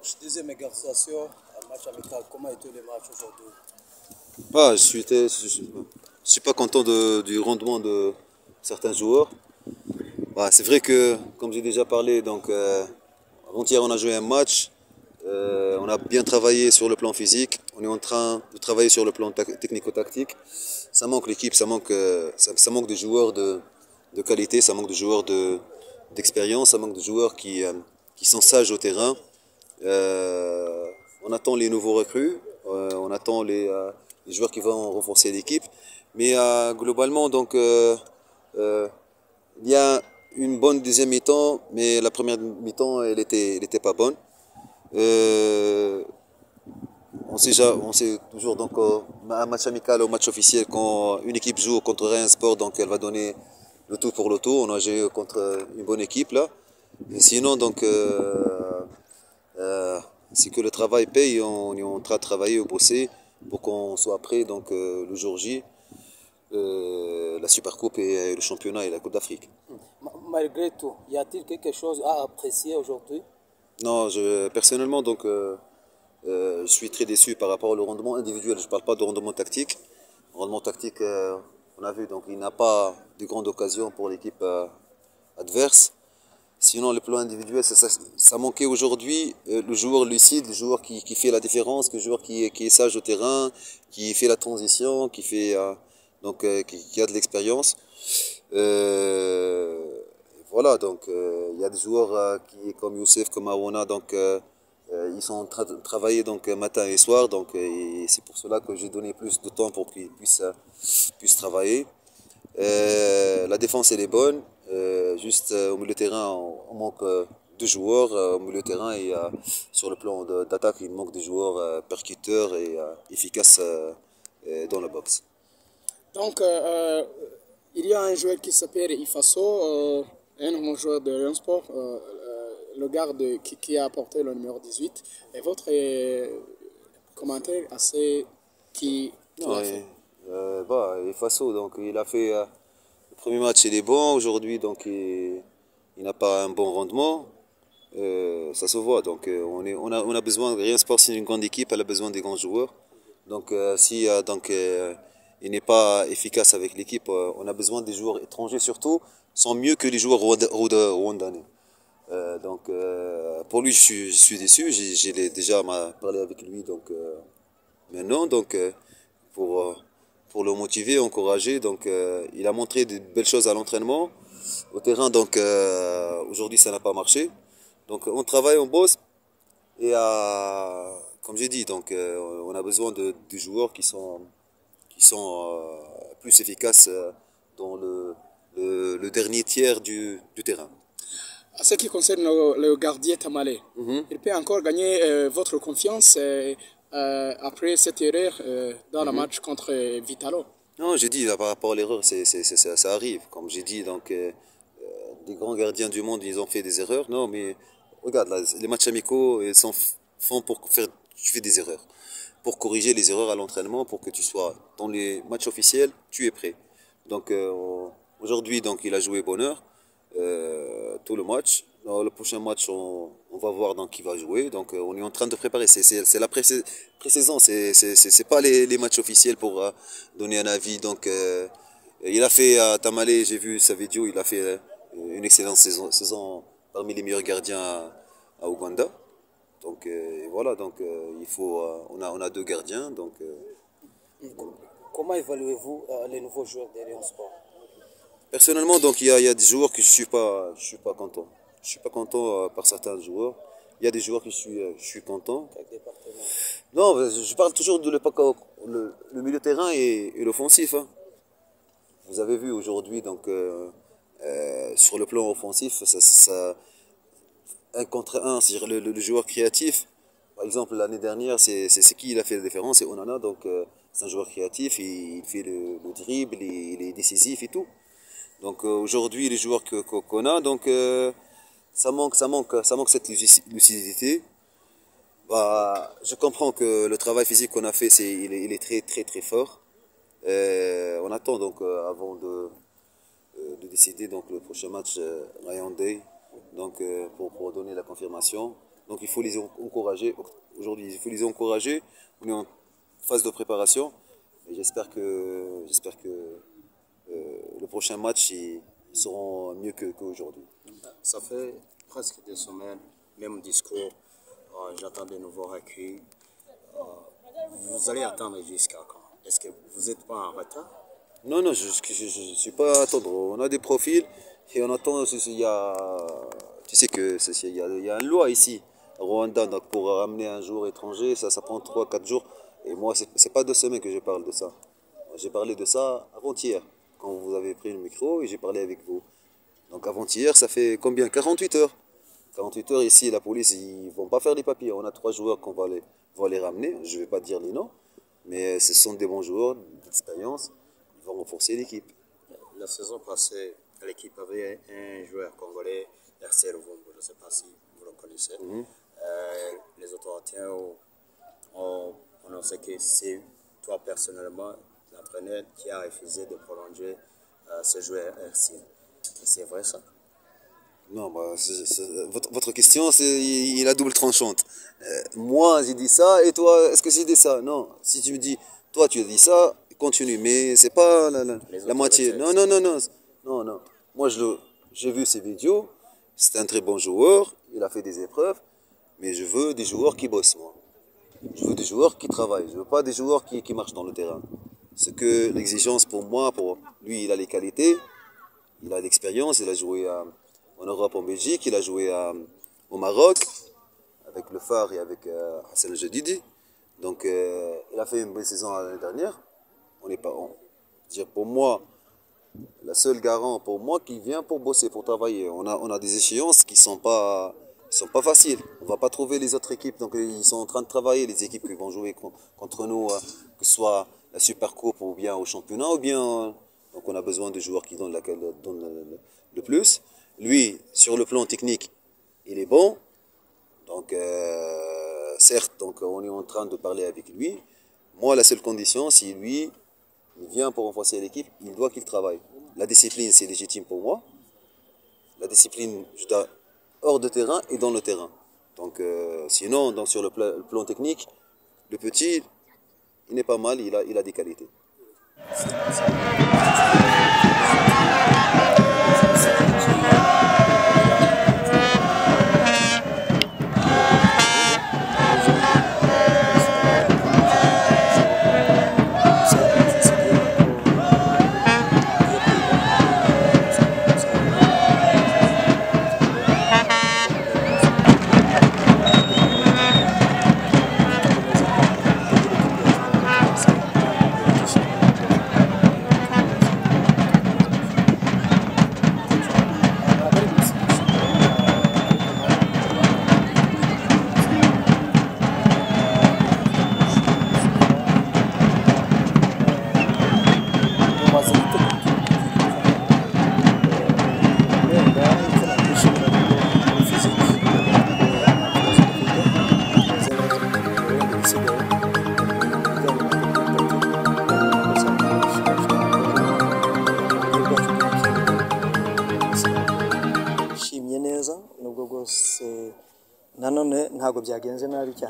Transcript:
coach, deuxième exercitation, un match amical. Comment était le match aujourd'hui? Je suis pas content du rendement de certains joueurs. C'est vrai que, comme j'ai déjà parlé, avant-hier on a joué un match. On a bien travaillé sur le plan physique. On est en train de travailler sur le plan technico-tactique. Ça manque l'équipe, ça manque de joueurs de qualité, ça manque de joueurs d'expérience, ça manque de joueurs qui sont sages au terrain. On attend les nouveaux recrues, on attend les joueurs qui vont renforcer l'équipe. Mais globalement, il y a une bonne deuxième mi-temps, mais la première mi-temps, elle était pas bonne. Euh, on sait toujours un match amical ou match officiel quand une équipe joue contre un sport, donc elle va donner le tout pour le tout. On a joué contre une bonne équipe là. Et sinon euh, c'est que le travail paye. On est en train de travailler au bosser pour qu'on soit prêt le jour J, la Supercoupe et le championnat et la Coupe d'Afrique. Malgré tout, y a-t-il quelque chose à apprécier aujourd'hui? Non, personnellement je suis très déçu par rapport au rendement individuel. Je ne parle pas de rendement tactique. Le rendement tactique, on a vu, donc il n'a pas de grande occasion pour l'équipe adverse. Sinon, le plan individuel, ça manquait aujourd'hui. Le joueur lucide, le joueur qui fait la différence, le joueur qui est sage au terrain, qui fait la transition, qui a de l'expérience. Euh, voilà, il y a des joueurs comme Youssef, comme Aouana, ils sont en train de travailler matin et soir, et c'est pour cela que j'ai donné plus de temps pour qu'ils puissent travailler. La défense elle est bonne, juste au milieu de terrain on manque de joueurs au milieu de terrain et sur le plan d'attaque il manque des joueurs percuteurs et efficaces dans la boxe. Donc, il y a un joueur qui s'appelle Ifaso, un nouveau joueur de Lyon Sport, le garde qui a apporté le numéro 18. Et votre commentaire assez qui Non, l'a fait? il est Faso, donc il a fait le premier match il est bon, aujourd'hui il n'a pas un bon rendement. Ça se voit. On a besoin, Rien Sport, c'est une grande équipe, elle a besoin des grands joueurs. Si il n'est pas efficace avec l'équipe, on a besoin des joueurs étrangers surtout, sont mieux que les joueurs rwandais. Pour lui, je suis déçu. J'ai déjà parlé avec lui maintenant. Pour, euh, pour le motiver, encourager. Il a montré de belles choses à l'entraînement. Au terrain, aujourd'hui, ça n'a pas marché. On travaille, on bosse. Et comme j'ai dit, on a besoin de joueurs qui sont plus efficaces dans le dernier tiers du terrain. En ce qui concerne le gardien Tamale, il peut encore gagner votre confiance après cette erreur dans le match contre Vitalo. Non, j'ai dit, là, par rapport à l'erreur, ça arrive. Comme j'ai dit, des grands gardiens du monde, ils ont fait des erreurs. Non, mais regarde, là, les matchs amicaux, ils sont font pour faire, tu fais des erreurs. Pour corriger les erreurs à l'entraînement, pour que tu sois dans les matchs officiels, tu es prêt. Aujourd'hui, il a joué bonheur, tout le match. Dans le prochain match, on va voir qui va jouer. On est en train de préparer. C'est la pré-saison, c'est pas les matchs officiels pour donner un avis. Il a fait à Tamale, j'ai vu sa vidéo, il a fait une excellente saison parmi les meilleurs gardiens à Ouganda. Et voilà, on a deux gardiens. Comment évaluez-vous les nouveaux joueurs de Lyon Sport? Personnellement, il y a des joueurs que je suis pas content. Je suis pas content par certains joueurs. Il y a des joueurs que je suis content. Avec des partenaires. Non, je parle toujours de le milieu de terrain et l'offensif, hein. Vous avez vu aujourd'hui, sur le plan offensif, un contre un, c'est-à-dire le joueur créatif. Par exemple, l'année dernière, c'est qui il a fait la différence? C'est Onana, c'est un joueur créatif, il fait le dribble, il est décisif et tout. Aujourd'hui, les joueurs qu'on a, ça manque cette lucidité. Je comprends que le travail physique qu'on a fait, il est très très très fort. On attend avant de décider le prochain match Ryan Day pour donner la confirmation. Donc il faut les encourager. Aujourd'hui, il faut les encourager. On est en phase de préparation. Et j'espère que le prochain match, ils seront mieux qu'aujourd'hui. Ça fait presque 2 semaines, même discours. J'attends de nouveaux recueils. Vous allez attendre jusqu'à quand? Est-ce que vous n'êtes pas en retard? Non, non, je ne suis pas à attendre. On a des profils et on attend. Il y a, tu sais que il y a une loi ici, au Rwanda, donc pour ramener un joueur étranger, ça prend 3-4 jours. Et moi, c'est pas 2 semaines que je parle de ça. J'ai parlé de ça avant-hier, quand vous avez pris le micro et j'ai parlé avec vous. Donc avant-hier, ça fait combien? 48 heures. 48 heures ici, la police, ils vont pas faire les papiers. On a 3 joueurs qu'on va les ramener. Je vais pas dire les noms, mais ce sont des bons joueurs d'expérience. Ils vont renforcer l'équipe. La saison passée, l'équipe avait un joueur congolais, RC Ruvumbu. Je ne sais pas si vous le connaissez. Les autorités ont annoncé que c'est toi personnellement, l'entraîneur, qui a refusé de prolonger ce joueur RC. C'est vrai ça? Non, bah, votre question, il a double tranchante. Moi, j'ai dit ça, et toi, est-ce que j'ai dit ça? Non. Si tu me dis, toi, tu as dit ça, continue. Mais c'est pas la moitié. Non, non, non, non. Non, non. Moi, j'ai vu ses vidéos. C'est un très bon joueur. Il a fait des épreuves. Mais je veux des joueurs qui bossent, moi. Je veux des joueurs qui travaillent. Je veux pas des joueurs qui marchent dans le terrain. C'est que l'exigence pour moi, pour lui, il a les qualités. Il a l'expérience. Il a joué en Europe, en Belgique. Il a joué au Maroc avec le Phare et avec Hassan Jadidi. Donc, il a fait une bonne saison l'année dernière. On n'est pas, dire pour moi, la seule garant pour moi qui vient pour bosser, pour travailler. On a des échéances qui sont pas faciles. On va pas trouver les autres équipes. Donc, ils sont en train de travailler, les équipes qui vont jouer contre nous, que ce soit la Super Coupe ou bien au championnat, ou bien. Donc, on a besoin de joueurs qui donnent le plus. Lui, sur le plan technique, il est bon. Donc, certes, donc, on est en train de parler avec lui. Moi, la seule condition, si lui, il vient pour renforcer l'équipe, il doit qu'il travaille. La discipline, c'est légitime pour moi. La discipline, je dois hors de terrain et dans le terrain. Donc, sinon, donc, sur le plan technique, le petit, il n'est pas mal, il a des qualités. nubwo rwose nanone ntabwo byagenze nabi cyane.